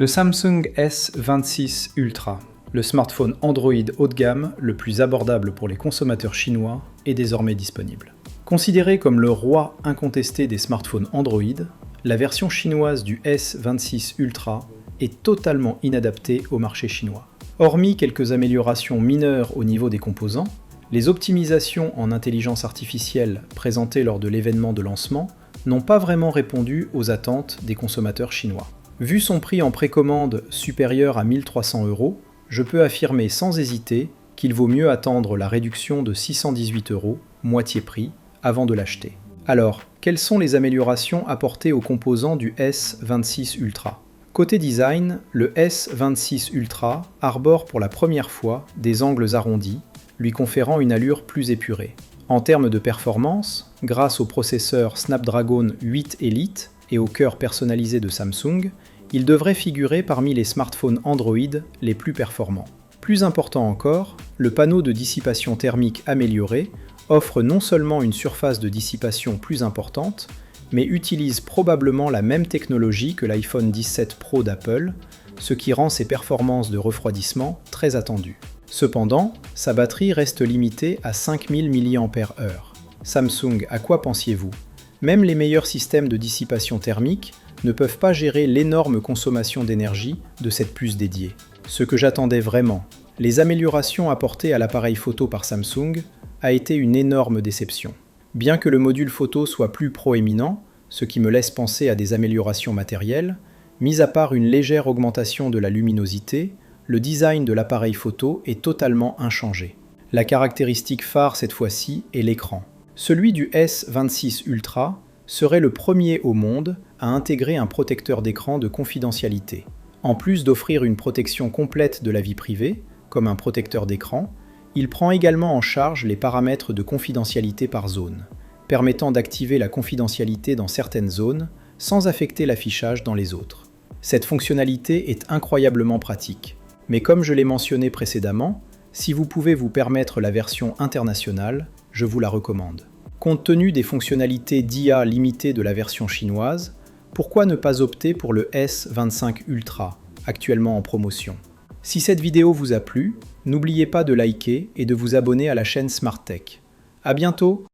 Le Samsung S26 Ultra, le smartphone Android haut de gamme le plus abordable pour les consommateurs chinois, est désormais disponible. Considéré comme le roi incontesté des smartphones Android, la version chinoise du S26 Ultra est totalement inadaptée au marché chinois. Hormis quelques améliorations mineures au niveau des composants, les optimisations en intelligence artificielle présentées lors de l'événement de lancement n'ont pas vraiment répondu aux attentes des consommateurs chinois. Vu son prix en précommande supérieur à 1 300 €, je peux affirmer sans hésiter qu'il vaut mieux attendre la réduction de 618 €, moitié prix, avant de l'acheter. Alors, quelles sont les améliorations apportées aux composants du S26 Ultra ? Côté design, le S26 Ultra arbore pour la première fois des angles arrondis, lui conférant une allure plus épurée. En termes de performance, grâce au processeur Snapdragon 8 Elite et au cœur personnalisé de Samsung, il devrait figurer parmi les smartphones Android les plus performants. Plus important encore, le panneau de dissipation thermique amélioré offre non seulement une surface de dissipation plus importante, mais utilise probablement la même technologie que l'iPhone 17 Pro d'Apple, ce qui rend ses performances de refroidissement très attendues. Cependant, sa batterie reste limitée à 5000 mAh. Samsung, à quoi pensiez-vous ? Même les meilleurs systèmes de dissipation thermique ne peuvent pas gérer l'énorme consommation d'énergie de cette puce dédiée. Ce que j'attendais vraiment, les améliorations apportées à l'appareil photo par Samsung, a été une énorme déception. Bien que le module photo soit plus proéminent, ce qui me laisse penser à des améliorations matérielles, mis à part une légère augmentation de la luminosité, le design de l'appareil photo est totalement inchangé. La caractéristique phare cette fois-ci est l'écran. Celui du S26 Ultra serait le premier au monde à intégrer un protecteur d'écran de confidentialité. En plus d'offrir une protection complète de la vie privée, comme un protecteur d'écran, il prend également en charge les paramètres de confidentialité par zone, permettant d'activer la confidentialité dans certaines zones sans affecter l'affichage dans les autres. Cette fonctionnalité est incroyablement pratique, mais comme je l'ai mentionné précédemment, si vous pouvez vous permettre la version internationale, je vous la recommande. Compte tenu des fonctionnalités d'IA limitées de la version chinoise, pourquoi ne pas opter pour le S25 Ultra, actuellement en promotion ? Si cette vidéo vous a plu, n'oubliez pas de liker et de vous abonner à la chaîne Smart Tech. À bientôt!